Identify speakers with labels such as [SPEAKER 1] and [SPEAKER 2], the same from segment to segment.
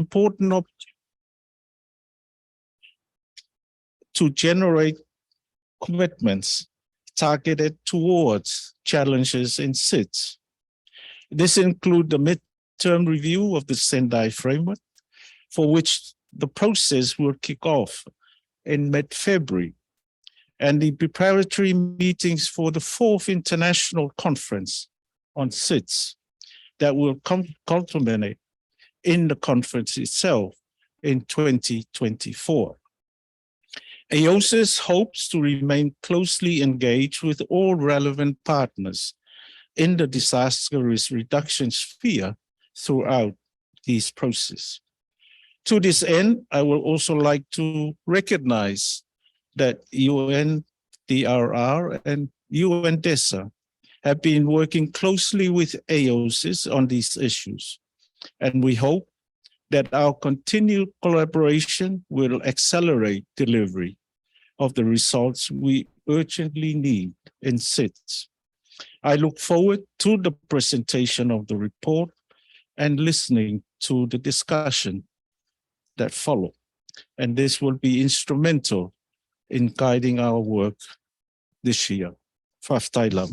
[SPEAKER 1] important opportunity to generate commitments targeted towards challenges in SIDS. This includes the midterm review of the Sendai framework, for which the process will kick off in mid-February, and the preparatory meetings for the 4th International Conference on SIDS that will culminate in the conference itself in 2024. AOSIS hopes to remain closely engaged with all relevant partners in the disaster risk reduction sphere throughout these processes. To this end, I would also like to recognize that UNDRR and UNDESA have been working closely with AOSIS on these issues, and we hope that our continued collaboration will accelerate delivery of the results we urgently need in SIDS. I look forward to the presentation of the report and listening to the discussion that follow, and this will be instrumental in guiding our work this year. Faf Thailam.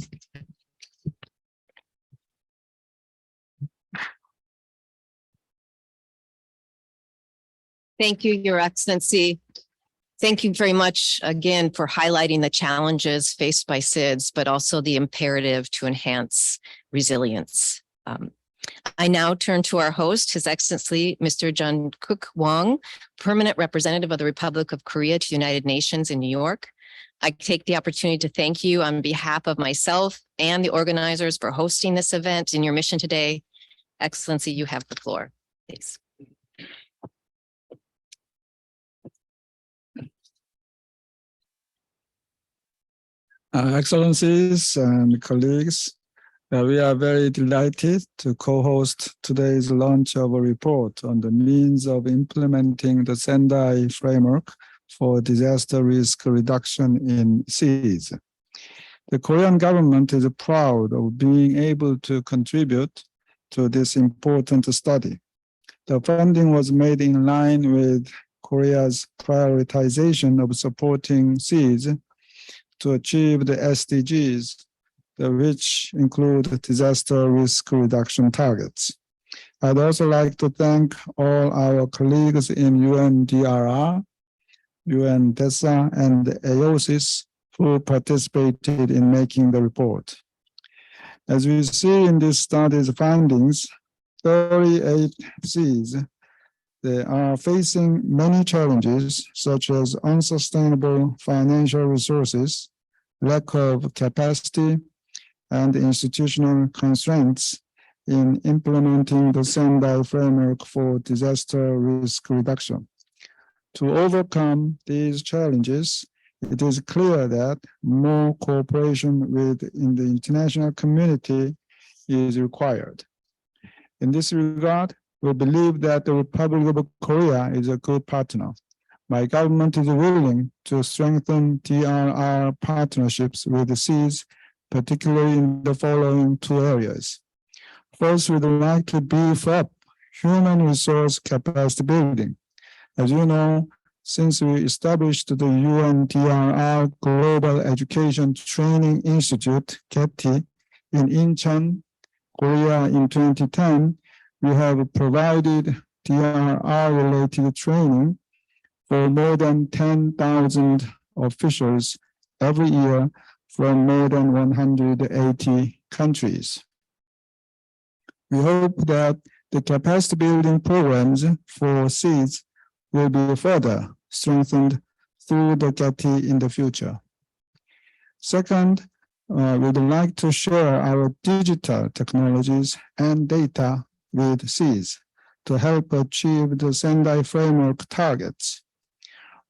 [SPEAKER 2] Thank you, Your Excellency. Thank you very much again for highlighting the challenges faced by SIDS, but also the imperative to enhance resilience. I now turn to our host, His Excellency, Mr. Jungkook Wong, Permanent Representative of the Republic of Korea to the United Nations in New York. I take the opportunity to thank you on behalf of myself and the organizers for hosting this event in your mission today. Excellency, you have the floor, please.
[SPEAKER 3] Excellencies and colleagues, we are very delighted to co-host today's launch of a report on the means of implementing the Sendai framework for disaster risk reduction in SIDS. The Korean government is proud of being able to contribute to this important study. The funding was made in line with Korea's prioritization of supporting SIDS to achieve the SDGs, which include disaster risk reduction targets. I'd also like to thank all our colleagues in UNDRR, UNDESA, and AOSIS who participated in making the report. As we see in this study's findings, 38 SIDS, they are facing many challenges such as unsustainable financial resources, lack of capacity, and institutional constraints in implementing the Sendai framework for disaster risk reduction. To overcome these challenges, it is clear that more cooperation within the international community is required. In this regard, we believe that the Republic of Korea is a good partner. My government is willing to strengthen DRR partnerships with the SIDS, particularly in the following two areas. First, we'd like to beef up human resource capacity building. As you know, since we established the UNDRR Global Education Training Institute, GETI, in Incheon, Korea in 2010, we have provided DRR-related training for more than 10,000 officials every year from more than 180 countries. We hope that the capacity building programs for SIDS will be further strengthened through the GETI in the future. Second, we'd like to share our digital technologies and data with SIDS to help achieve the Sendai framework targets.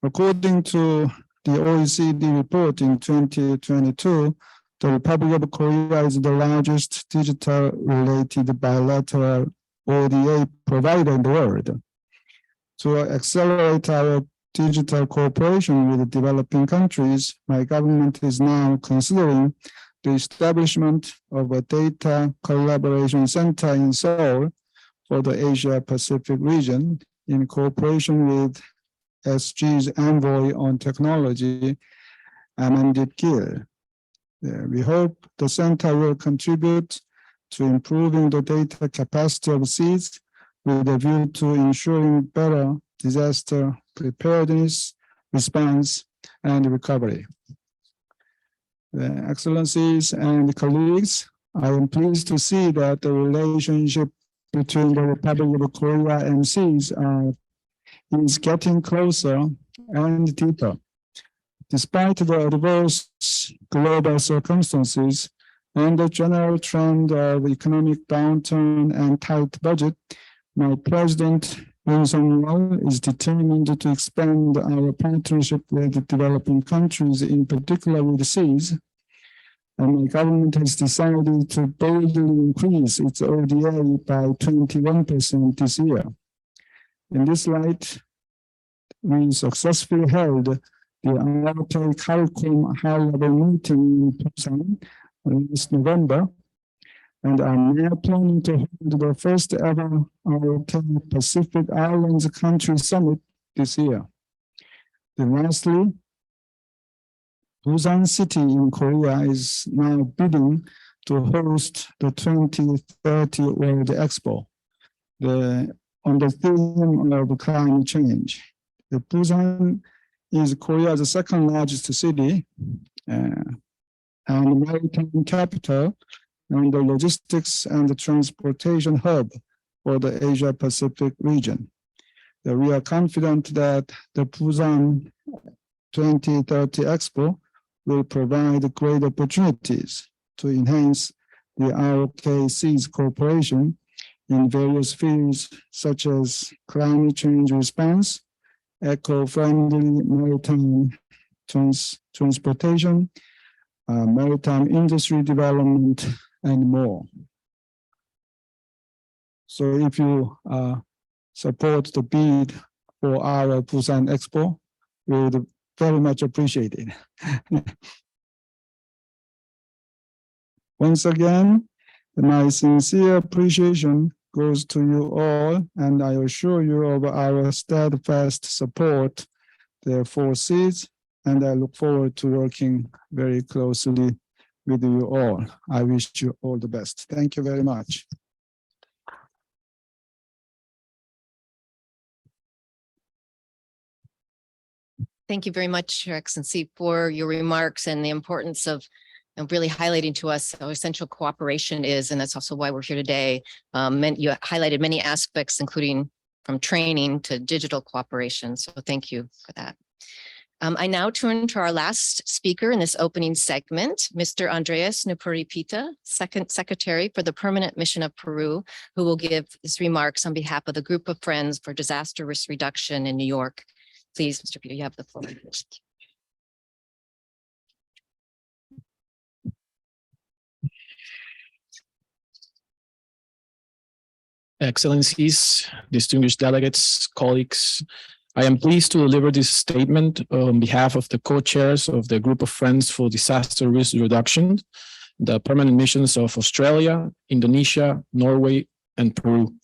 [SPEAKER 3] According to the OECD report in 2022, the Republic of Korea is the largest digital-related bilateral ODA provider in the world. To accelerate our digital cooperation with developing countries, my government is now considering the establishment of a data collaboration center in Seoul for the Asia-Pacific region in cooperation with SG's envoy on technology, Amandit Gill. We hope the center will contribute to improving the data capacity of SIDS with a view to ensuring better disaster preparedness, response, and recovery. Excellencies and colleagues, I am pleased to see that the relationship between the Republic of Korea and SIDS is getting closer and deeper. Despite the adverse global circumstances and the general trend of economic downturn and tight budget, my President Yoon Suk-yeol is determined to expand our partnership with developing countries, in particular with SIDS, and my government has decided to boldly increase its ODA by 21% this year. In this light, we successfully held the RK CARICOM high-level meeting in Busan last November, and I'm now planning to hold the first ever RK Pacific Islands Country Summit this year. And lastly, Busan City in Korea is now bidding to host the 2030 World Expo on the theme of climate change. The Busan is Korea's second largest city and maritime capital, and the logistics and the transportation hub for the Asia-Pacific region. We are confident that the Busan 2030 Expo will provide great opportunities to enhance the ROK-SIDS cooperation in various fields such as climate change response, eco-friendly maritime transportation, maritime industry development, and more. So if you support the bid for our Busan Expo, we would very much appreciate it. Once again, my sincere appreciation goes to you all, and I assure you of our steadfast support for SIDS, and I look forward to working very closely with you all. I wish you all the best. Thank you very much.
[SPEAKER 2] Thank you very much, Your Excellency, for your remarks and the importance of really highlighting to us how essential cooperation is. And that's also why we're here today. You highlighted many aspects, including from training to digital cooperation. So thank you for that. I now turn to our last speaker in this opening segment, Mr. Andreas Nupuripita, Second Secretary for the Permanent Mission of Peru, who will give his remarks on behalf of the Group of Friends for Disaster Risk Reduction in New York. Please, Mr. Peter, you have the floor.
[SPEAKER 4] Excellencies, distinguished delegates, colleagues, I am pleased to deliver this statement on behalf of the co-chairs of the Group of Friends for Disaster Risk Reduction, the permanent missions of Australia, Indonesia, Norway, and Peru.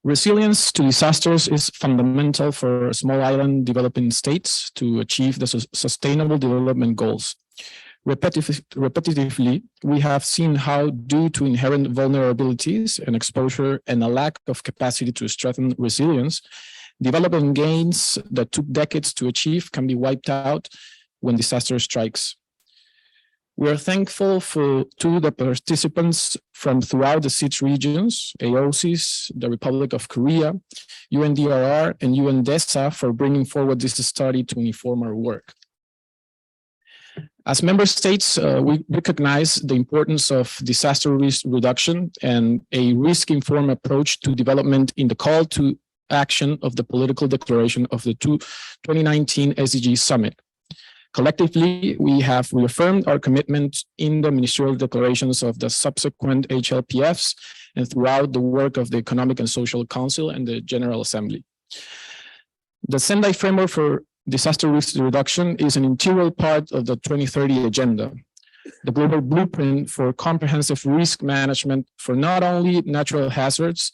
[SPEAKER 4] Resilience to disasters is fundamental for small island developing states to achieve the sustainable development goals. Repetitively, we have seen how, due to inherent vulnerabilities and exposure and a lack of capacity to strengthen resilience, development gains that took decades to achieve can be wiped out when disaster strikes. We are thankful to the participants from throughout the SIDS regions, AOCIS, the Republic of Korea, UNDRR, and UNDESA for bringing forward this study to inform our work. As member states, we recognize the importance of disaster risk reduction and a risk-informed approach to development in the call to action of the political declaration of the 2019 SDG Summit. Collectively, we have reaffirmed our commitment in the ministerial declarations of the subsequent HLPFs and throughout the work of the Economic and Social Council and the General Assembly. The Sendai framework for disaster risk reduction is an integral part of the 2030 agenda, the global blueprint for comprehensive risk management for not only natural hazards,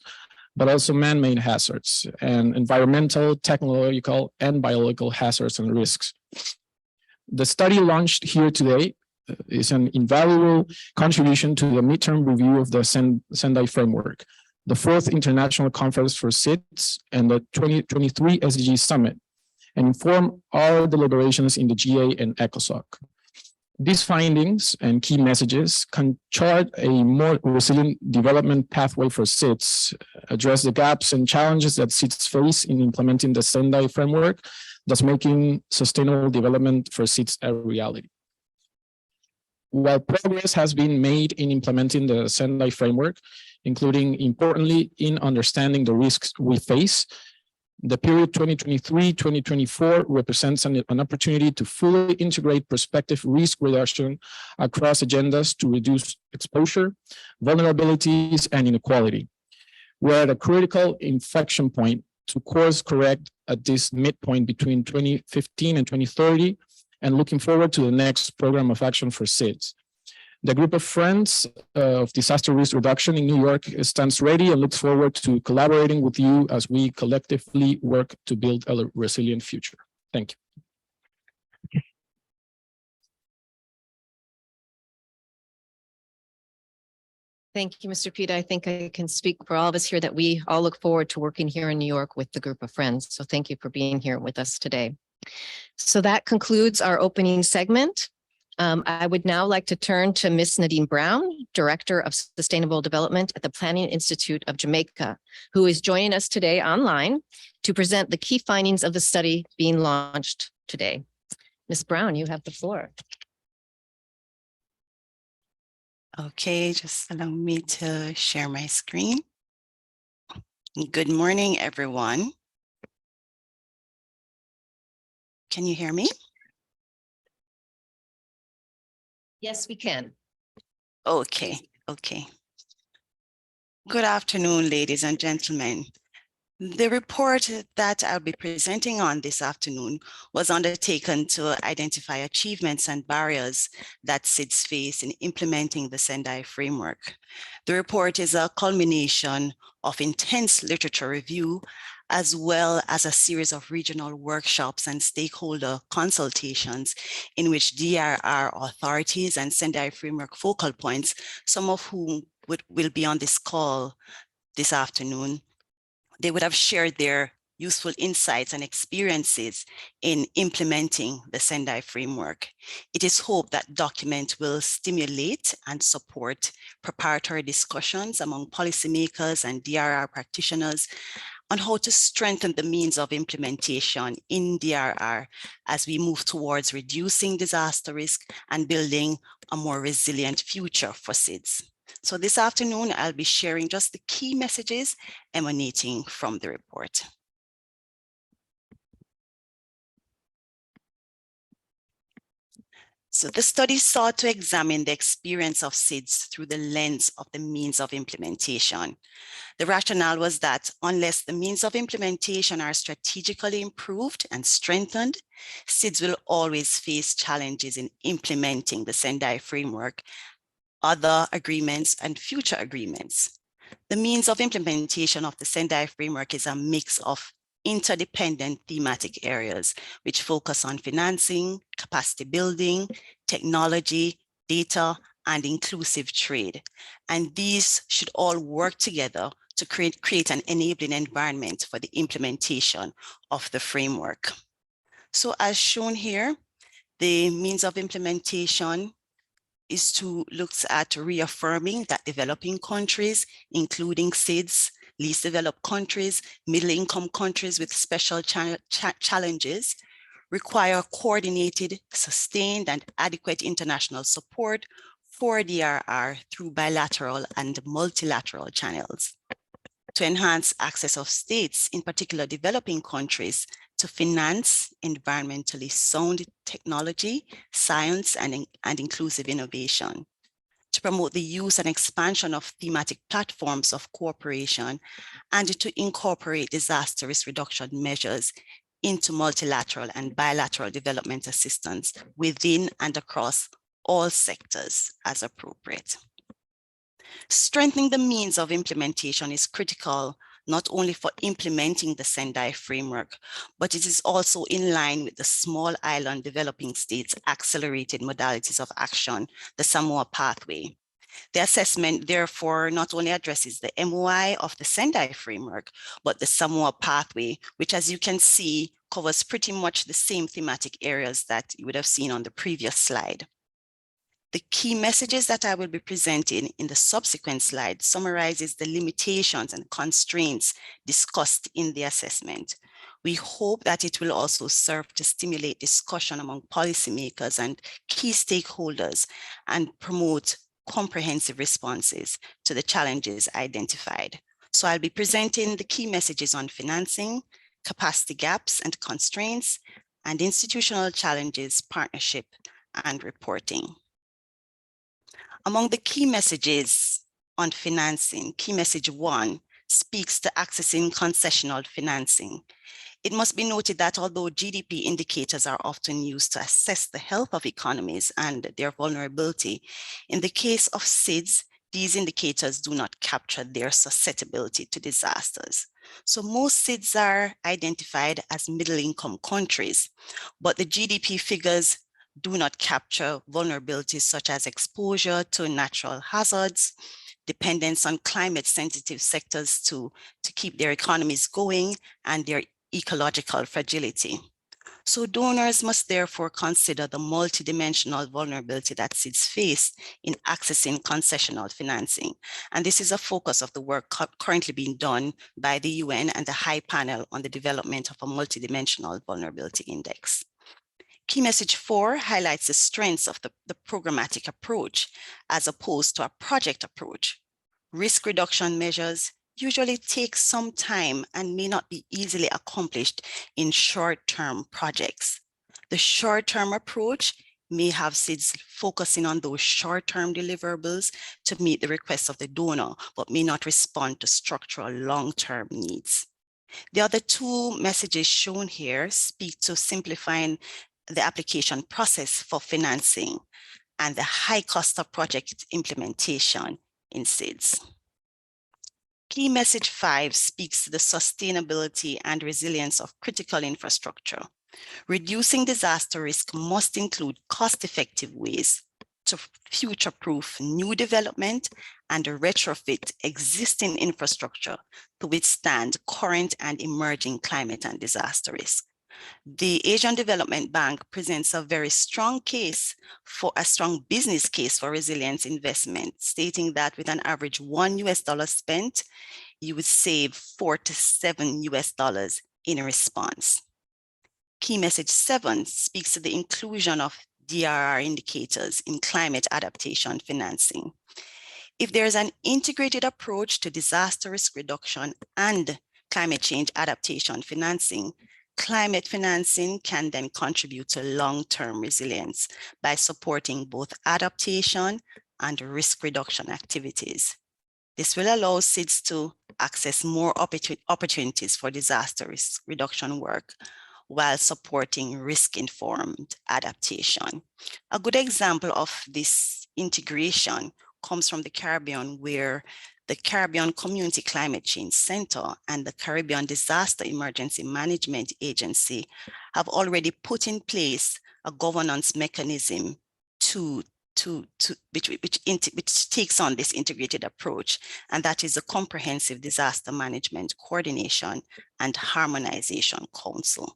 [SPEAKER 4] but also man-made hazards and environmental, technological, and biological hazards and risks. The study launched here today is an invaluable contribution to the midterm review of the Sendai framework, the 4th International Conference for SIDS, and the 2023 SDG Summit, and inform our deliberations in the GA and ECOSOC. These findings and key messages can chart a more resilient development pathway for SIDS, address the gaps and challenges that SIDS face in implementing the Sendai framework, thus making sustainable development for SIDS a reality. While progress has been made in implementing the Sendai framework, including importantly in understanding the risks we face, the period 2023-2024 represents an opportunity to fully integrate prospective risk reduction across agendas to reduce exposure, vulnerabilities, and inequality. We're at a critical inflection point to course correct at this midpoint between 2015 and 2030, and looking forward to the next program of action for SIDS. The group of friends of disaster risk reduction in New York stands ready and looks forward to collaborating with you as we collectively work to build a resilient future. Thank you.
[SPEAKER 2] Thank you, Mr. Pita. I think I can speak for all of us here that we all look forward to working here in New York with the group of friends. So thank you for being here with us today. So that concludes our opening segment. I would now like to turn to Ms. Nadine Brown, Director of Sustainable Development at the Planning Institute of Jamaica, who is joining us today online to present the key findings of the study being launched today. Ms. Brown, you have the floor.
[SPEAKER 5] Okay, just allow me to share my screen. Good morning, everyone. Can you hear me?
[SPEAKER 2] Yes, we can.
[SPEAKER 5] Okay. Good afternoon, ladies and gentlemen. The report that I'll be presenting on this afternoon was undertaken to identify achievements and barriers that SIDS face in implementing the Sendai framework. The report is a culmination of intense literature review, as well as a series of regional workshops and stakeholder consultations in which DRR authorities and Sendai framework focal points, some of whom will be on this call this afternoon, they would have shared their useful insights and experiences in implementing the Sendai framework. It is hoped that document will stimulate and support preparatory discussions among policymakers and DRR practitioners on how to strengthen the means of implementation in DRR as we move towards reducing disaster risk and building a more resilient future for SIDS. So this afternoon, I'll be sharing just the key messages emanating from the report. So the study sought to examine the experience of SIDS through the lens of the means of implementation. The rationale was that unless the means of implementation are strategically improved and strengthened, SIDS will always face challenges in implementing the Sendai framework, other agreements, and future agreements. The means of implementation of the Sendai framework is a mix of interdependent thematic areas, which focus on financing, capacity building, technology, data, and inclusive trade. And these should all work together to create an enabling environment for the implementation of the framework. So as shown here, the means of implementation is to look at reaffirming that developing countries, including SIDS, least developed countries, middle-income countries with special challenges, require coordinated, sustained, and adequate international support for DRR through bilateral and multilateral channels. To enhance access of states, in particular developing countries, to finance environmentally sound technology, science, and inclusive innovation. To promote the use and expansion of thematic platforms of cooperation, and to incorporate disaster risk reduction measures into multilateral and bilateral development assistance within and across all sectors as appropriate. Strengthening the means of implementation is critical not only for implementing the Sendai framework, but it is also in line with the Small Island Developing States Accelerated Modalities of Action, the Samoa Pathway. The assessment, therefore, not only addresses the MOI of the Sendai framework, but the Samoa Pathway, which, as you can see, covers pretty much the same thematic areas that you would have seen on the previous slide. The key messages that I will be presenting in the subsequent slide summarizes the limitations and constraints discussed in the assessment. We hope that it will also serve to stimulate discussion among policymakers and key stakeholders and promote comprehensive responses to the challenges identified. So I'll be presenting the key messages on financing, capacity gaps and constraints, and institutional challenges, partnership, and reporting. Among the key messages on financing, key message 1 speaks to accessing concessional financing. It must be noted that although GDP indicators are often used to assess the health of economies and their vulnerability, in the case of SIDS, these indicators do not capture their susceptibility to disasters. So most SIDS are identified as middle-income countries, but the GDP figures do not capture vulnerabilities such as exposure to natural hazards, dependence on climate-sensitive sectors to keep their economies going, and their ecological fragility. So donors must therefore consider the multidimensional vulnerability that SIDS face in accessing concessional financing. And this is a focus of the work currently being done by the UN and the High Panel on the development of a multidimensional vulnerability index. Key message 4 highlights the strengths of the programmatic approach as opposed to a project approach. Risk reduction measures usually take some time and may not be easily accomplished in short-term projects. The short-term approach may have SIDS focusing on those short-term deliverables to meet the requests of the donor, but may not respond to structural long-term needs. The other 2 messages shown here speak to simplifying the application process for financing and the high cost of project implementation in SIDS. Key message 5 speaks to the sustainability and resilience of critical infrastructure. Reducing disaster risk must include cost-effective ways to future-proof new development and retrofit existing infrastructure to withstand current and emerging climate and disaster risk. The Asian Development Bank presents a very strong case for a strong business case for resilience investment, stating that with an average $1 spent, you would save $4 to $7 in response. Key message 7 speaks to the inclusion of DRR indicators in climate adaptation financing. If there is an integrated approach to disaster risk reduction and climate change adaptation financing, climate financing can then contribute to long-term resilience by supporting both adaptation and risk reduction activities. This will allow SIDS to access more opportunities for disaster risk reduction work while supporting risk-informed adaptation. A good example of this integration comes from the Caribbean, where the Caribbean Community Climate Change Center and the Caribbean Disaster Emergency Management Agency have already put in place a governance mechanism which takes on this integrated approach, and that is a Comprehensive Disaster Management Coordination and Harmonization Council.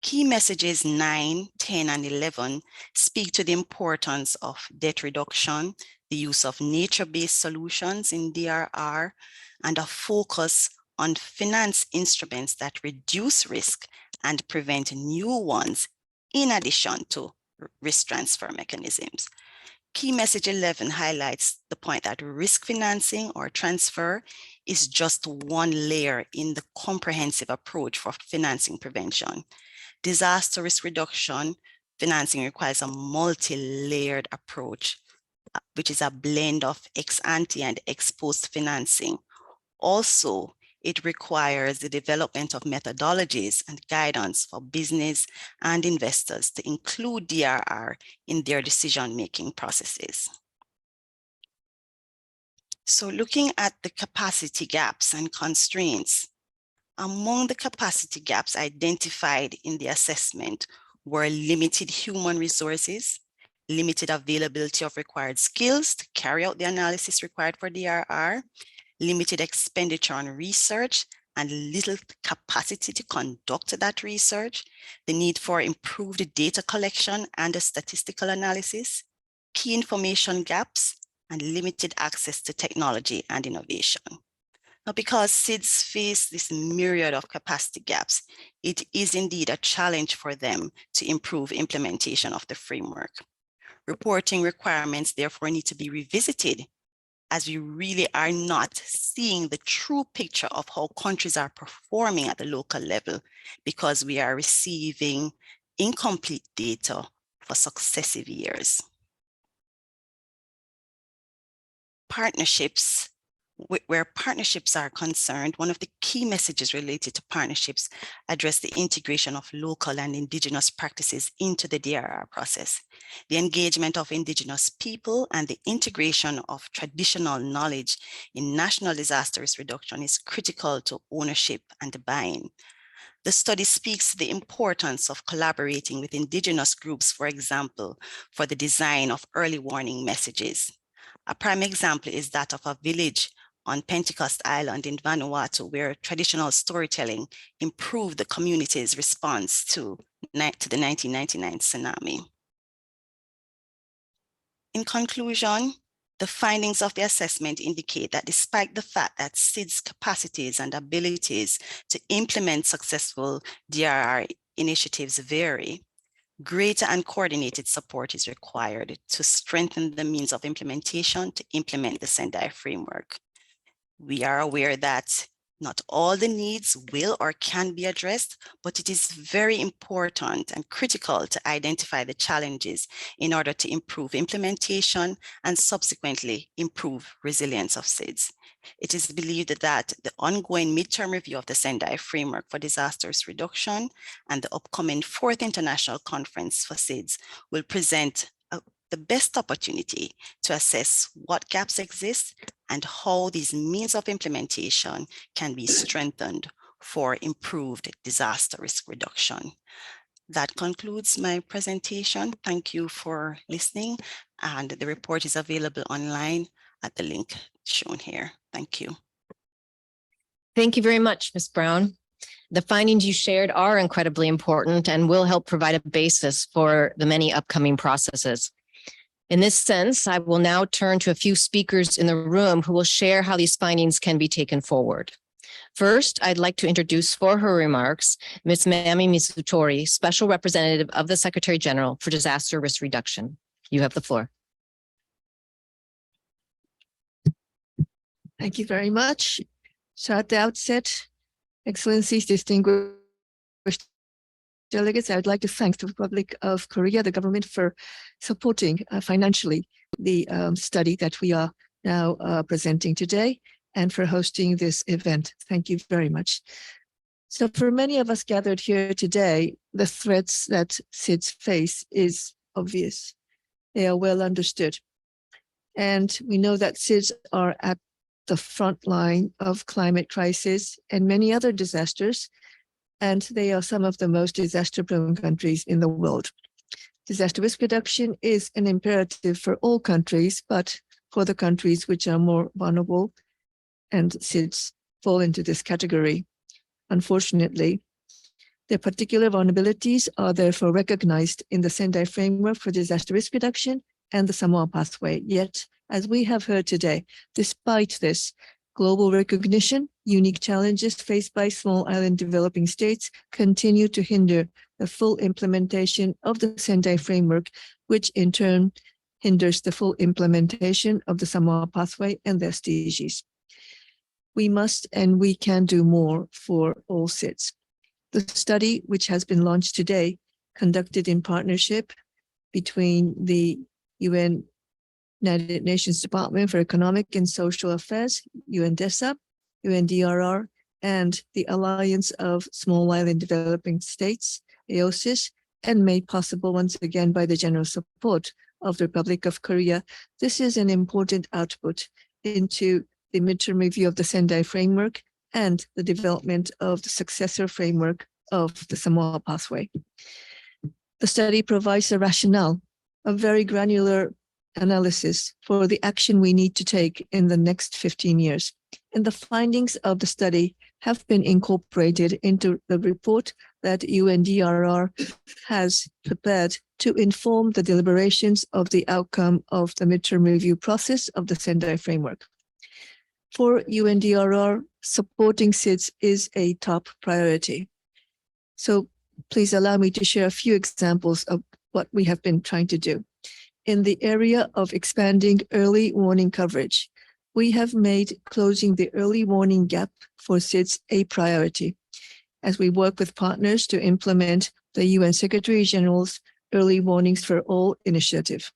[SPEAKER 5] Key messages 9, 10, and 11 speak to the importance of debt reduction, the use of nature-based solutions in DRR, and a focus on finance instruments that reduce risk and prevent new ones, in addition to risk transfer mechanisms. Key message 11 highlights the point that risk financing or transfer is just one layer in the comprehensive approach for financing prevention. Disaster risk reduction financing requires a multi-layered approach, which is a blend of ex-ante and ex-post financing. Also, it requires the development of methodologies and guidance for business and investors to include DRR in their decision-making processes. So looking at the capacity gaps and constraints, among the capacity gaps identified in the assessment were limited human resources, limited availability of required skills to carry out the analysis required for DRR, limited expenditure on research, and little capacity to conduct that research, the need for improved data collection and a statistical analysis, key information gaps, and limited access to technology and innovation. Now, because SIDS face this myriad of capacity gaps, it is indeed a challenge for them to improve implementation of the framework. Reporting requirements therefore need to be revisited, as we really are not seeing the true picture of how countries are performing at the local level, because we are receiving incomplete data for successive years. Partnerships, where partnerships are concerned, one of the key messages related to partnerships address the integration of local and indigenous practices into the DRR process. The engagement of indigenous people and the integration of traditional knowledge in national disaster risk reduction is critical to ownership and buy-in. The study speaks to the importance of collaborating with indigenous groups, for example, for the design of early warning messages. A prime example is that of a village on Pentecost Island in Vanuatu, where traditional storytelling improved the community's response to the 1999 tsunami. In conclusion, the findings of the assessment indicate that despite the fact that SIDS capacities and abilities to implement successful DRR initiatives vary, greater and coordinated support is required to strengthen the means of implementation to implement the Sendai framework. We are aware that not all the needs will or can be addressed, but it is very important and critical to identify the challenges in order to improve implementation and subsequently improve resilience of SIDS. It is believed that the ongoing midterm review of the Sendai framework for disaster risk reduction and the upcoming 4th International Conference for SIDS will present the best opportunity to assess what gaps exist and how these means of implementation can be strengthened for improved disaster risk reduction. That concludes my presentation. Thank you for listening, and the report is available online at the link shown here. Thank you.
[SPEAKER 2] Thank you very much, Ms. Brown. The findings you shared are incredibly important and will help provide a basis for the many upcoming processes. In this sense, I will now turn to a few speakers in the room who will share how these findings can be taken forward. First, I'd like to introduce for her remarks, Ms. Mami Mitsutori, Special Representative of the Secretary General for Disaster Risk Reduction. You have the floor.
[SPEAKER 6] Thank you very much. So at the outset, Excellencies, distinguished delegates, I would like to thank the Republic of Korea, the government, for supporting financially the study that we are now presenting today, and for hosting this event. Thank you very much. So for many of us gathered here today, the threats that SIDS face is obvious. They are well understood. And we know that SIDS are at the front line of climate crisis and many other disasters, and they are some of the most disaster-prone countries in the world. Disaster risk reduction is an imperative for all countries, but for the countries which are more vulnerable, and SIDS fall into this category. Unfortunately, their particular vulnerabilities are therefore recognized in the Sendai framework for disaster risk reduction and the Samoa pathway. Yet, as we have heard today, despite this global recognition, unique challenges faced by small island developing states continue to hinder the full implementation of the Sendai framework, which in turn hinders the full implementation of the Samoa pathway and their SDGs. We must and we can do more for all SIDS. The study, which has been launched today, conducted in partnership between the UN United Nations Department for Economic and Social Affairs, UNDESA, UNDRR, and the Alliance of Small Island Developing States, AOSIS, and made possible once again by the general support of the Republic of Korea. This is an important output, into the midterm review of the Sendai framework and the development of the successor framework of the Samoa pathway. The study provides a rationale, a very granular analysis for the action we need to take in the next 15 years. And the findings of the study have been incorporated into the report that UNDRR has prepared to inform the deliberations of the outcome of the midterm review process of the Sendai framework. For UNDRR, supporting SIDS is a top priority. So please allow me to share a few examples of what we have been trying to do. In the area of expanding early warning coverage, we have made closing the early warning gap for SIDS a priority as we work with partners to implement the UN Secretary General's Early Warnings for All initiative.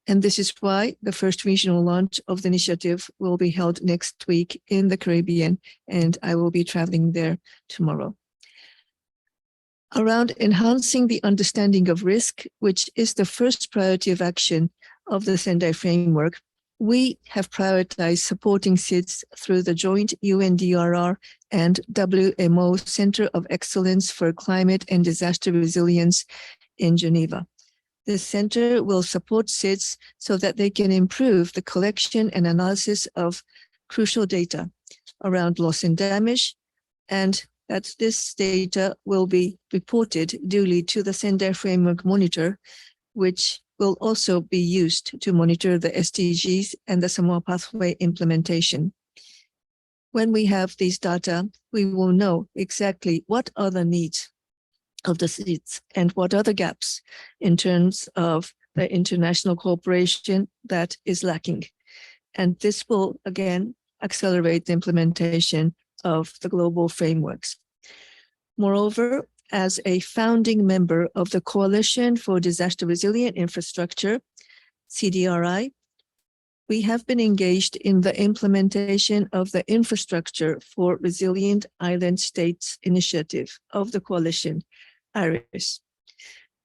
[SPEAKER 6] And this is why the first regional launch of the initiative will be held next week in the Caribbean, and I will be traveling there tomorrow. Around enhancing the understanding of risk, which is the first priority of action of the Sendai framework, we have prioritized supporting SIDS through the joint UNDRR and WMO Center of Excellence for Climate and Disaster Resilience in Geneva. This center will support SIDS so that they can improve the collection and analysis of crucial data around loss and damage, and that this data will be reported duly to the Sendai Framework Monitor, which will also be used to monitor the SDGs and the Samoa Pathway implementation. When we have these data, we will know exactly what are the needs of the SIDS and what are the gaps in terms of the international cooperation that is lacking. And this will, again, accelerate the implementation of the global frameworks. Moreover, as a founding member of the Coalition for Disaster Resilient Infrastructure, CDRI, we have been engaged in the implementation of the Infrastructure for Resilient Island States initiative of the coalition, IRIS.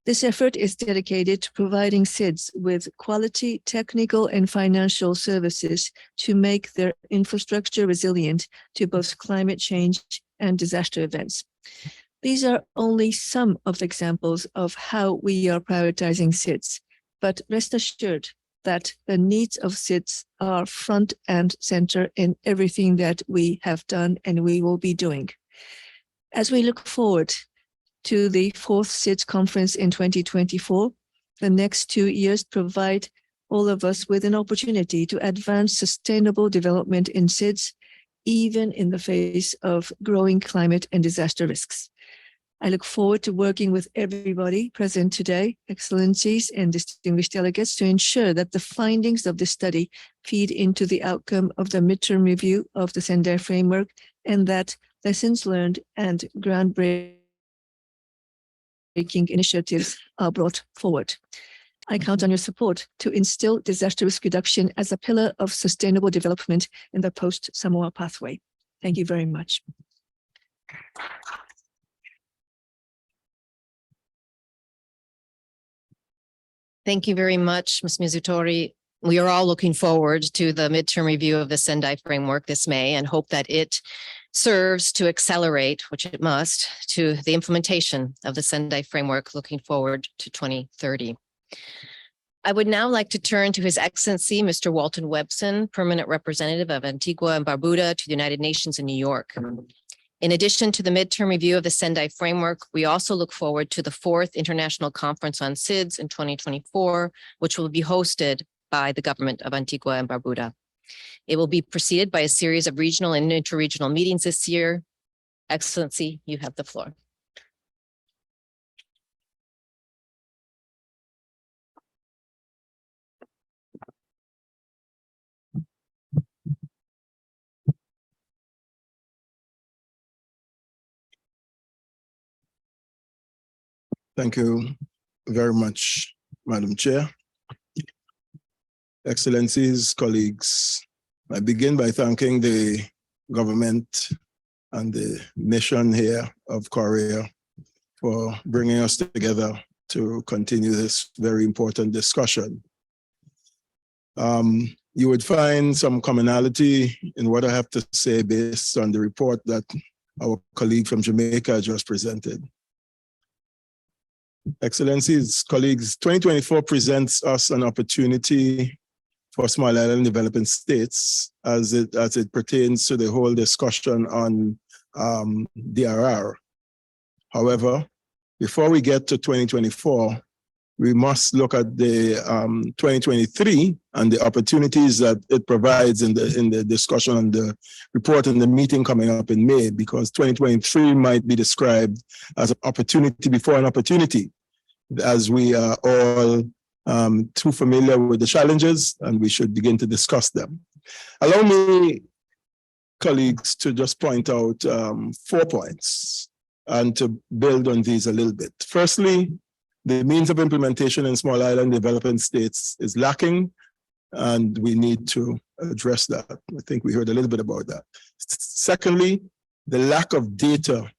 [SPEAKER 6] This effort is dedicated to providing SIDS with quality technical and financial services to make their infrastructure resilient to both climate change and disaster events. These are only some of the examples of how we are prioritizing SIDS, but rest assured that the needs of SIDS are front and center in everything that we have done and we will be doing. As we look forward to the 4th SIDS conference in 2024, the next 2 years provide all of us with an opportunity to advance sustainable development in SIDS, even in the face of growing climate and disaster risks. I look forward to working with everybody present today, excellencies and distinguished delegates, to ensure that the findings of this study feed into the outcome of the midterm review of the Sendai framework, and that lessons learned and groundbreaking initiatives are brought forward. I count on your support to instill disaster risk reduction as a pillar of sustainable development in the post-Samoa pathway. Thank you very much.
[SPEAKER 2] Thank you very much, Ms. Mizutori. We are all looking forward to the midterm review of the Sendai framework this May and hope that it serves to accelerate, which it must, to the implementation of the Sendai framework looking forward to 2030. I would now like to turn to His Excellency, Mr. Walton Webson, Permanent Representative of Antigua and Barbuda to the United Nations in New York. In addition to the midterm review of the Sendai framework, we also look forward to the 4th International Conference on SIDS in 2024, which will be hosted by the government of Antigua and Barbuda. It will be preceded by a series of regional and interregional meetings this year. Excellency, you have the floor.
[SPEAKER 7] Thank you very much, Madam Chair. Excellencies, colleagues, I begin by thanking the government and the nation here of Korea for bringing us together to continue this very important discussion. you would find some commonality in what I have to say based on the report that our colleague from Jamaica just presented. Excellencies, colleagues, 2024 presents us an opportunity for small island developing states as it pertains to the whole discussion on DRR. However, before we get to 2024, we must look at the 2023 and the opportunities that it provides in the discussion on the report and the meeting coming up in May, because 2023 might be described as an opportunity before an opportunity, as we are all too familiar with the challenges and we should begin to discuss them. Allow me, colleagues, to just point out 4 points and to build on these a little bit. Firstly, the means of implementation in small island developing states is lacking, and we need to address that. I think we heard a little bit about that. Secondly, the lack of data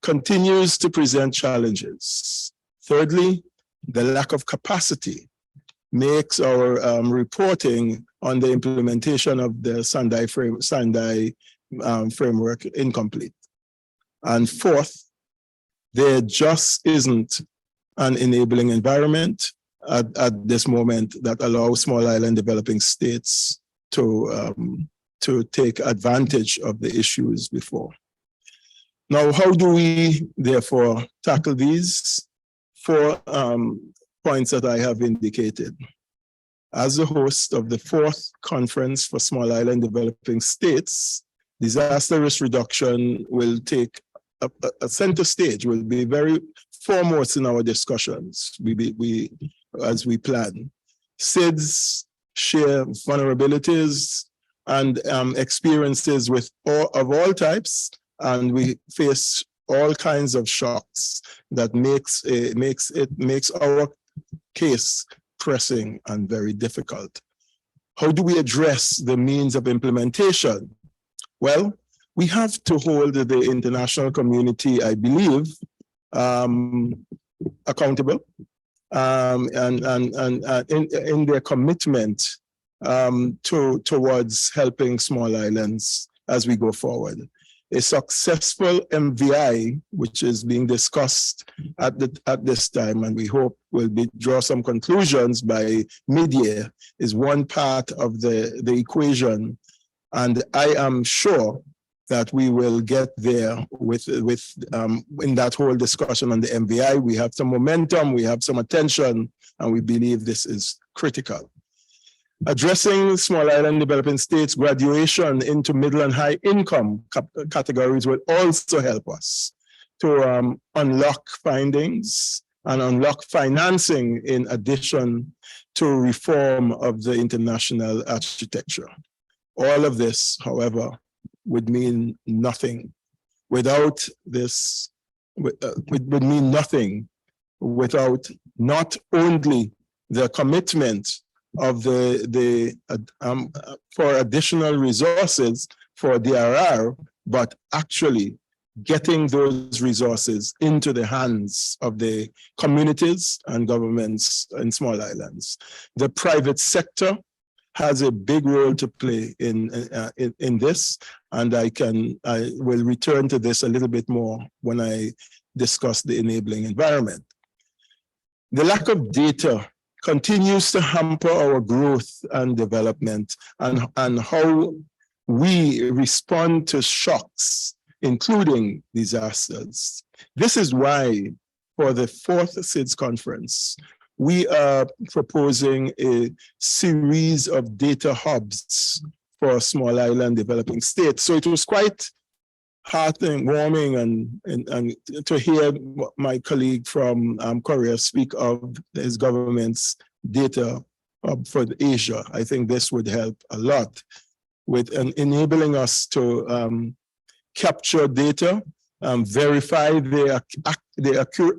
[SPEAKER 7] continues to present challenges. Thirdly, the lack of capacity makes our reporting on the implementation of the Sendai framework incomplete. And fourth, there just isn't an enabling environment at this moment that allows small island developing states to take advantage of the issues before. Now, how do we therefore tackle these 4 points that I have indicated? As the host of the 4th Conference for Small Island Developing States, disaster risk reduction will take a center stage, will be very foremost in our discussions as we plan. SIDS share vulnerabilities and experiences of all types, and we face all kinds of shocks that makes our case pressing and very difficult. How do we address the means of implementation? Well, we have to hold the international community, I believe, accountable and in their commitment towards helping small islands as we go forward. A successful MVI, which is being discussed at this time, and we hope will draw some conclusions by mid-year, is one part of the equation. And I am sure that we will get there in that whole discussion on the MVI. We have some momentum, we have some attention, and we believe this is critical. Addressing small island developing states graduation into middle and high income categories will also help us to unlock findings and unlock financing in addition to reform of the international architecture. All of this, however, would mean nothing without this, would mean nothing without not only the commitment of for additional resources for DRR, but actually getting those resources into the hands of the communities and governments in small islands. The private sector has a big role to play in this, and I will return to this a little bit more when I discuss the enabling environment. The lack of data continues to hamper our growth and development and how we respond to shocks, including disasters. This is why for the 4th SIDS conference, we are proposing a series of data hubs for small island developing states. So it was quite heartwarming and to hear my colleague from Korea speak of his government's data hub for Asia. I think this would help a lot with enabling us to capture data, verify their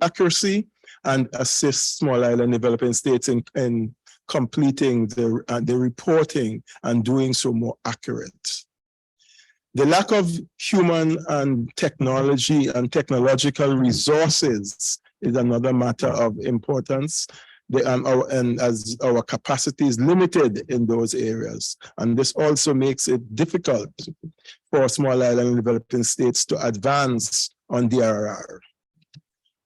[SPEAKER 7] accuracy, and assist small island developing states in completing the reporting and doing so more accurate. The lack of human and technology and technological resources is another matter of importance. as our capacity is limited in those areas. And this also makes it difficult for small island and developing states to advance on DRR.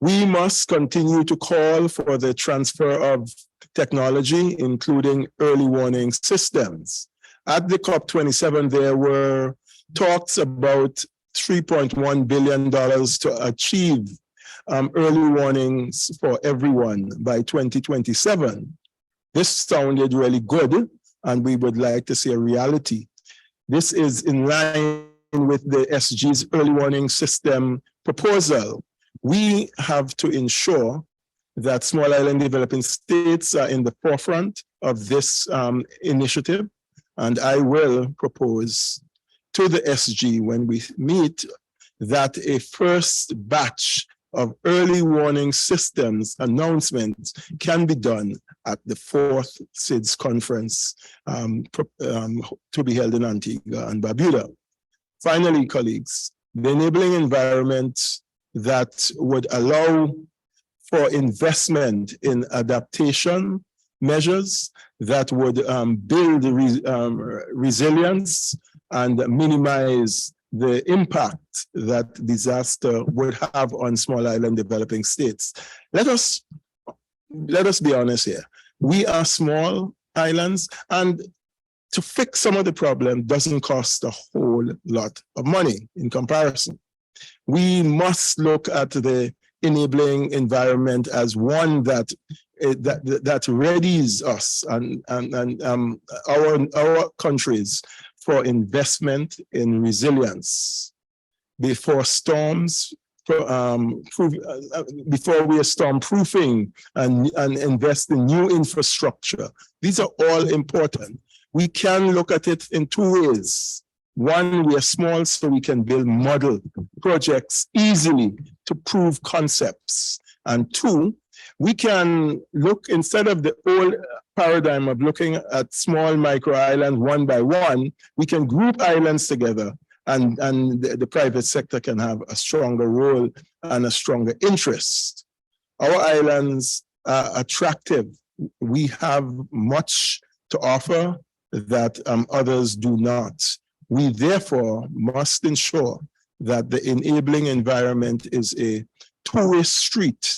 [SPEAKER 7] We must continue to call for the transfer of technology, including early warning systems. At the COP27, there were talks about $3.1 billion to achieve early warnings for everyone by 2027. This sounded really good, and we would like to see a reality. This is in line with the SG's early warning system proposal. We have to ensure that small island developing states are in the forefront of this initiative, and I will propose to the SG when we meet that a first batch of early warning systems announcements can be done at the 4th SIDS conference to be held in Antigua and Barbuda. Finally, colleagues, the enabling environment that would allow for investment in adaptation measures that would build resilience and minimize the impact that disaster would have on small island developing states. Let us be honest here. We are small islands, and to fix some of the problem doesn't cost a whole lot of money in comparison. We must look at the enabling environment as one that readies us and our countries for investment in resilience before storms, before we are storm proofing and invest in new infrastructure. These are all important. We can look at it in two ways. One, we are small, so we can build model projects easily to prove concepts. And two, we can look, instead of the old paradigm of looking at small micro islands one by one, we can group islands together, and the private sector can have a stronger role and a stronger interest. Our islands are attractive. We have much to offer that others do not. We therefore must ensure that the enabling environment is a two-way street.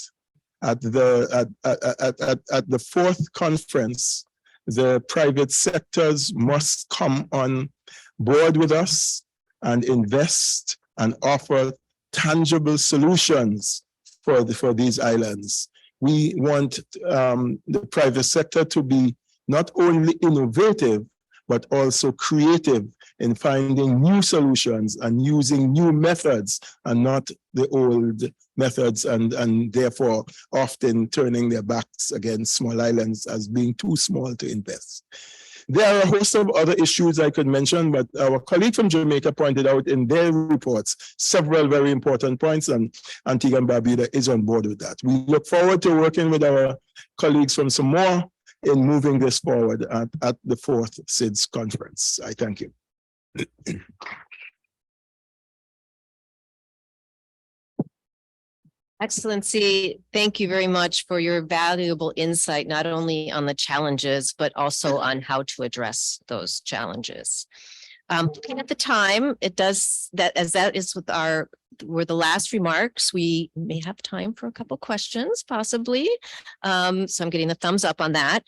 [SPEAKER 7] At the 4th conference, the private sectors must come on board with us and invest and offer tangible solutions for these islands. We want the private sector to be not only innovative, but also creative in finding new solutions and using new methods and not the old methods, and therefore often turning their backs against small islands as being too small to invest. There are a host of other issues I could mention, but our colleague from Jamaica pointed out in their reports several very important points, and Antigua and Barbuda is on board with that. We look forward to working with our colleagues from Samoa in moving this forward at the 4th SIDS conference. I thank you.
[SPEAKER 2] Excellency, thank you very much for your valuable insight, not only on the challenges, but also on how to address those challenges. Looking at the time, it does that, as that is with were the last remarks. We may have time for a couple questions, possibly. So I'm getting the thumbs up on that.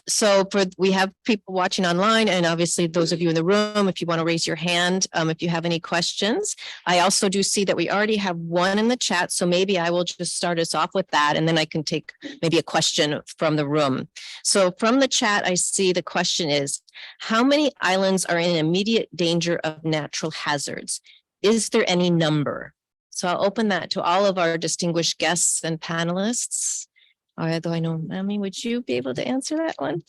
[SPEAKER 2] So we have people watching online, and obviously those of you in the room, if you want to raise your hand, if you have any questions. I also do see that we already have one in the chat, so maybe I will just start us off with that, and then I can take maybe a question from the room. So from the chat, I see the question is, how many islands are in immediate danger of natural hazards? Is there any number? So I'll open that to all of our distinguished guests and panelists. Although I know, Mami, would you be able to answer that one?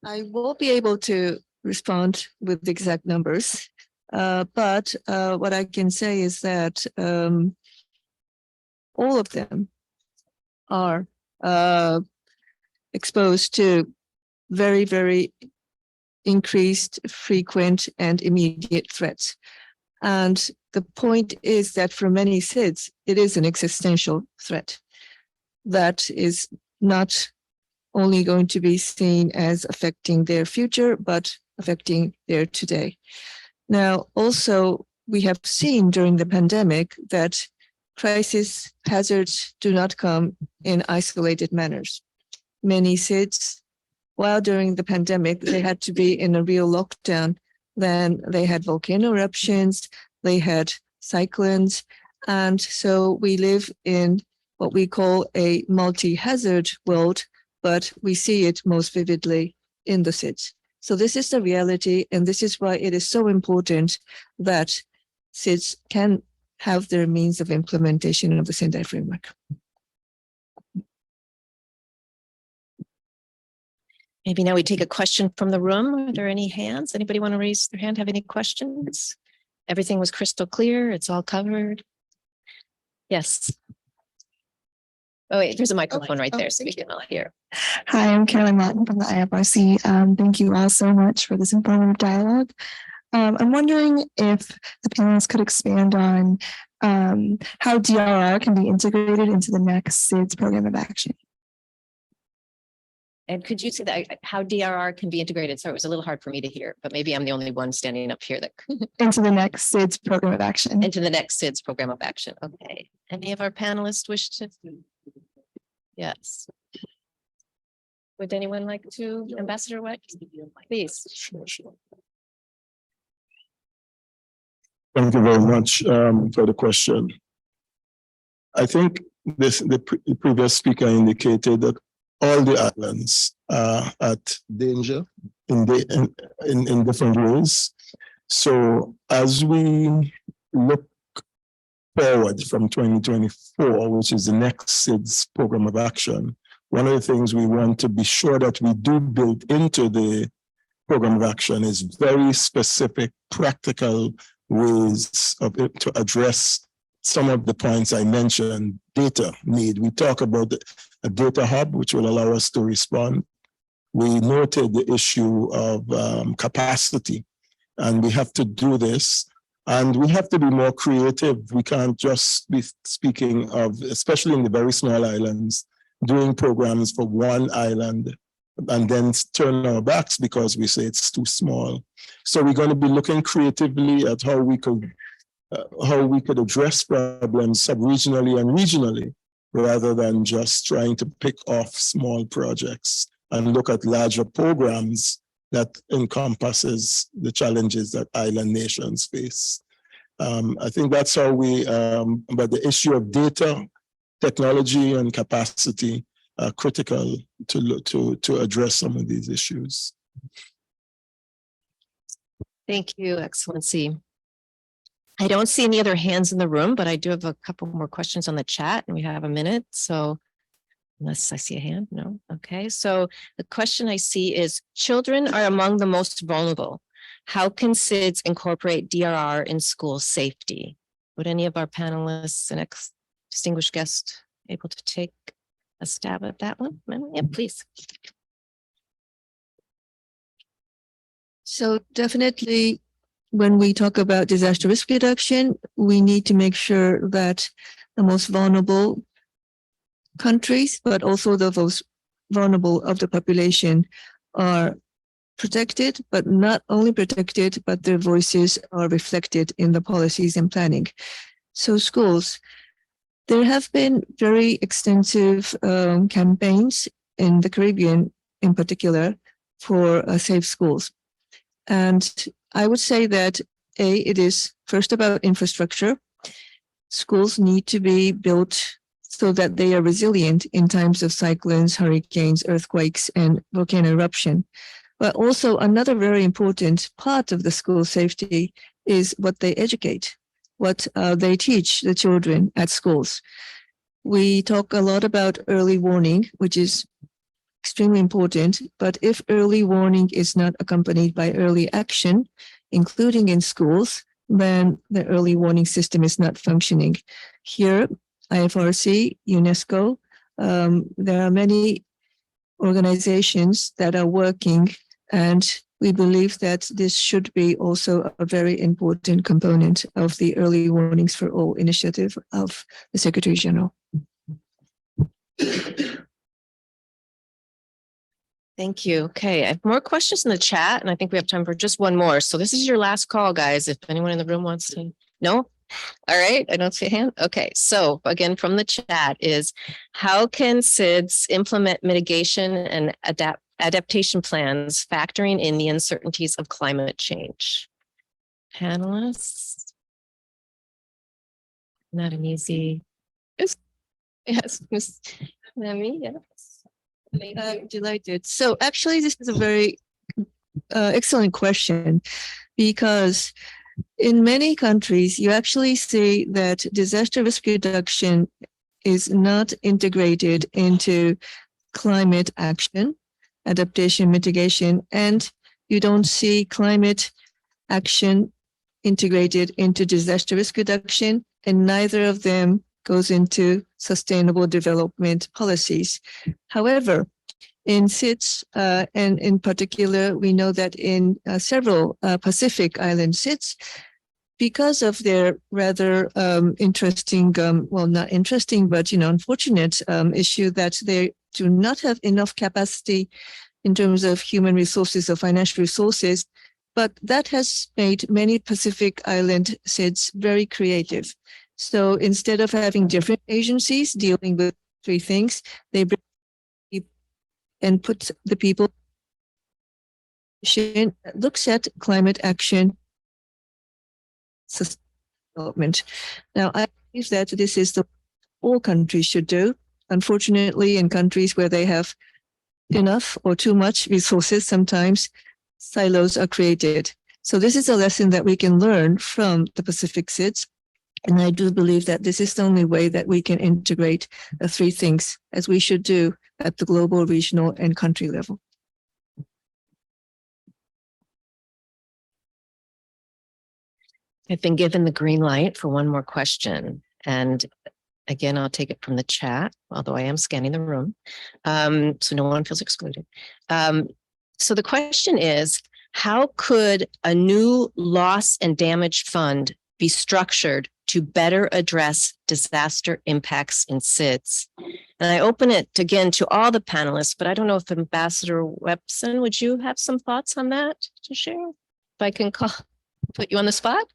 [SPEAKER 6] I won't be able to respond with the exact numbers, but what I can say is that all of them are exposed to very, very increased, frequent, and immediate threats. And the point is that for many SIDS, it is an existential threat that is not only going to be seen as affecting their future, but affecting their today. Now, also, we have seen during the pandemic that crisis hazards do not come in isolated manners. Many SIDS, while during the pandemic, they had to be in a real lockdown. Then they had volcano eruptions, they had cyclones. And so we live in what we call a multi-hazard world, but we see it most vividly in the SIDS. So this is the reality, and this is why it is so important that SIDS can have their means of implementation of the Sendai framework.
[SPEAKER 2] Maybe now we take a question from the room. Are there any hands? Anybody want to raise their hand? Have any questions? Everything was crystal clear. It's all covered. Yes. Oh, wait, there's a microphone right there, so we can all hear.
[SPEAKER 8] Hi, I'm Caroline Martin from the IFRC. Thank you all so much for this informative dialogue. I'm wondering if the panelists could expand on how DRR can be integrated into the next SIDS program of action.
[SPEAKER 2] And could you say that how DRR can be integrated? Sorry, it was a little hard for me to hear, but maybe I'm the only one standing up here that
[SPEAKER 8] Into the next SIDS program of action.
[SPEAKER 2] into the next SIDS program of action. Okay. Any of our panelists wish to? Yes. Would anyone like to, Ambassador Weck, please?
[SPEAKER 7] Thank you very much for the question. I think the previous speaker indicated that all the islands are at danger in different ways. So as we look forward from 2024, which is the next SIDS program of action, one of the things we want to be sure that we do build into the program of action is very specific, practical ways to address some of the points I mentioned. Data need. We talk about a data hub, which will allow us to respond. We noted the issue of capacity, and we have to do this. And we have to be more creative. We can't just be speaking of, especially in the very small islands, doing programs for one island and then turn our backs because we say it's too small. So we're going to be looking creatively at how we could address problems sub-regionally and regionally, rather than just trying to pick off small projects and look at larger programs that encompasses the challenges that island nations face. I think that's how but the issue of data, technology, and capacity are critical to address some of these issues.
[SPEAKER 2] Thank you, Excellency. I don't see any other hands in the room, but I do have a couple more questions on the chat, and we have a minute. So unless I see a hand, no. Okay, so the question I see is, children are among the most vulnerable. How can SIDS incorporate DRR in school safety? Would any of our panelists and distinguished guests able to take a stab at that one? Yeah, please.
[SPEAKER 6] So definitely, when we talk about disaster risk reduction, we need to make sure that the most vulnerable countries, but also the most vulnerable of the population, are protected, but not only protected, but their voices are reflected in the policies and planning. So schools, there have been very extensive campaigns in the Caribbean in particular for safe schools. And I would say that it is first about infrastructure. Schools need to be built so that they are resilient in times of cyclones, hurricanes, earthquakes, and volcano eruption. But also another very important part of the school safety is what they educate, what they teach the children at schools. We talk a lot about early warning, which is extremely important, but if early warning is not accompanied by early action, including in schools, then the early warning system is not functioning. Here, IFRC, UNESCO, there are many organizations that are working and we believe that this should be also a very important component of the Early Warnings for All initiative of the Secretary General.
[SPEAKER 2] Thank you. Okay, I have more questions in the chat, and I think we have time for just one more. So this is your last call, guys. If anyone in the room wants to, no? All right, I don't see a hand. Okay, so again, from the chat is, how can SIDS implement mitigation and adaptation plans factoring in the uncertainties of climate change? Panelists? Not an easy. Yes, Ms. Nami, yes.
[SPEAKER 6] I'm delighted. So actually, this is a very excellent question, because in many countries, you actually see that disaster risk reduction is not integrated into climate action, adaptation, mitigation, and you don't see climate action integrated into disaster risk reduction, and neither of them goes into sustainable development policies. However, in SIDS, and in particular, we know that in several Pacific Island SIDS, because of their rather interesting, well, not interesting, but unfortunate issue that they do not have enough capacity in terms of human resources or financial resources, but that has made many Pacific Island SIDS very creative. So instead of having different agencies dealing with three things, they bring and put the people looks at climate action development. Now, I believe that this is the all countries should do. Unfortunately, in countries where they have enough or too much resources, sometimes silos are created. So this is a lesson that we can learn from the Pacific SIDS. And I do believe that this is the only way that we can integrate the three things, as we should do at the global, regional, and country level.
[SPEAKER 2] I've been given the green light for one more question. And again, I'll take it from the chat, although I am scanning the room, so no one feels excluded. So the question is, how could a new loss and damage fund be structured to better address disaster impacts in SIDS? And I open it again to all the panelists, but I don't know if Ambassador Webson, would you have some thoughts on that to share? If I can put you on the spot?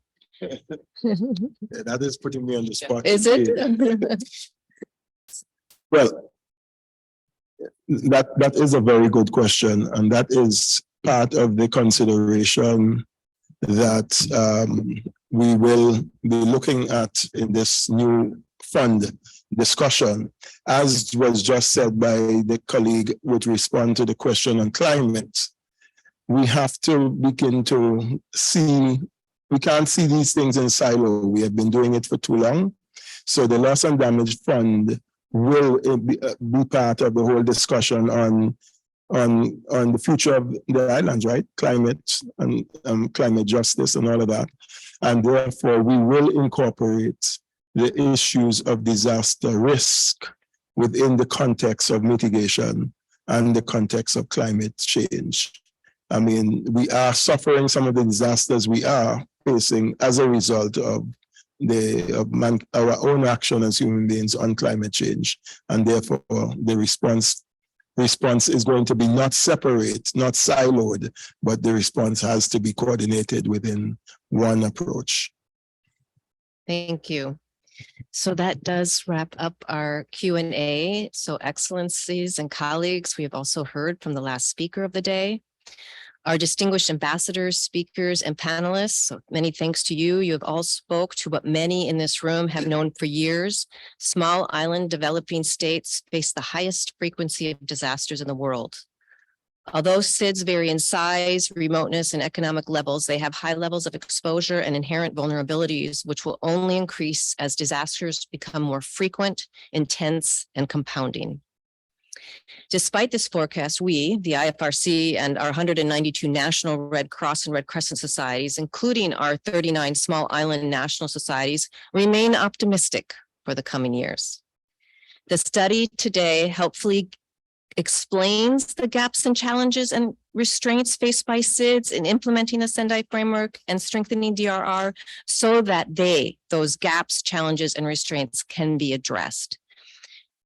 [SPEAKER 7] That is putting me on the spot.
[SPEAKER 2] Is it?
[SPEAKER 7] Well, that is a very good question, and that is part of the consideration that we will be looking at in this new fund discussion. As was just said by the colleague with respect to the question on climate, we have to begin to see, we can't see these things in silo. We have been doing it for too long. So the loss and damage fund will be part of the whole discussion on the future of the islands, right? Climate and climate justice and all of that. And therefore, we will incorporate the issues of disaster risk within the context of mitigation and the context of climate change. I mean, we are suffering some of the disasters we are facing as a result of our own action as human beings on climate change. And therefore, the response is going to be not separate, not siloed, but the response has to be coordinated within one approach.
[SPEAKER 2] Thank you. So that does wrap up our Q&A. So excellencies and colleagues, we have also heard from the last speaker of the day. Our distinguished ambassadors, speakers, and panelists, so many thanks to you. You have all spoke to what many in this room have known for years. Small island developing states face the highest frequency of disasters in the world. Although SIDS vary in size, remoteness, and economic levels, they have high levels of exposure and inherent vulnerabilities, which will only increase as disasters become more frequent, intense, and compounding. Despite this forecast, we, the IFRC, and our 192 national Red Cross and Red Crescent societies, including our 39 small island national societies, remain optimistic for the coming years. The study today helpfully explains the gaps and challenges and restraints faced by SIDS in implementing the Sendai framework and strengthening DRR so that those gaps, challenges, and restraints can be addressed.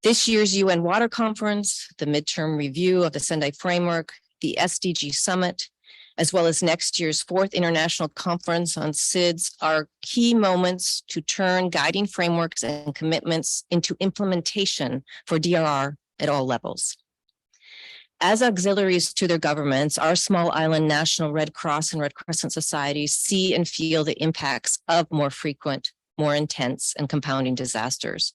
[SPEAKER 2] This year's UN Water Conference, the midterm review of the Sendai framework, the SDG Summit, as well as next year's 4th International Conference on SIDS are key moments to turn guiding frameworks and commitments into implementation for DRR at all levels. As auxiliaries to their governments, our small island National Red Cross and Red Crescent societies see and feel the impacts of more frequent, more intense, and compounding disasters.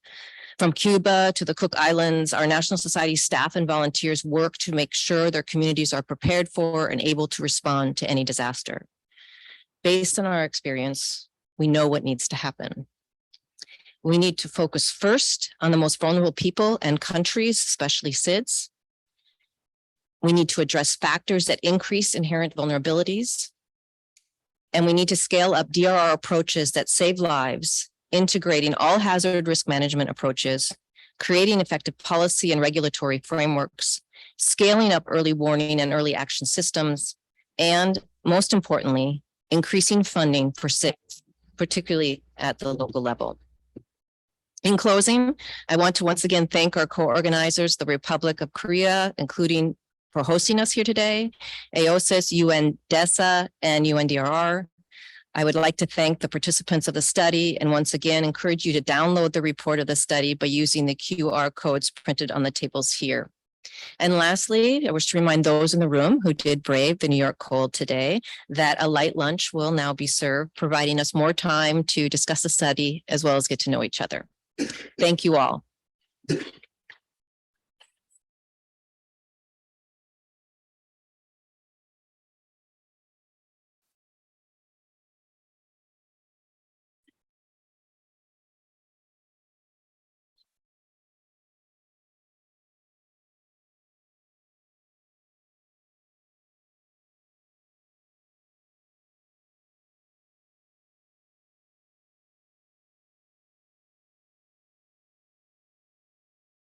[SPEAKER 2] From Cuba to the Cook Islands, our National Society staff and volunteers work to make sure their communities are prepared for and able to respond to any disaster. Based on our experience, we know what needs to happen. We need to focus first on the most vulnerable people and countries, especially SIDS. We need to address factors that increase inherent vulnerabilities. And we need to scale up DRR approaches that save lives, integrating all hazard risk management approaches, creating effective policy and regulatory frameworks, scaling up early warning and early action systems, and most importantly, increasing funding for SIDS, particularly at the local level. In closing, I want to once again thank our co-organizers, the Republic of Korea, including for hosting us here today, AOSIS, UNDESA, and UNDRR. I would like to thank the participants of the study and once again encourage you to download the report of the study by using the QR codes printed on the tables here. And lastly, I wish to remind those in the room who did brave the New York cold today that a light lunch will now be served, providing us more time to discuss the study as well as get to know each other. Thank you all.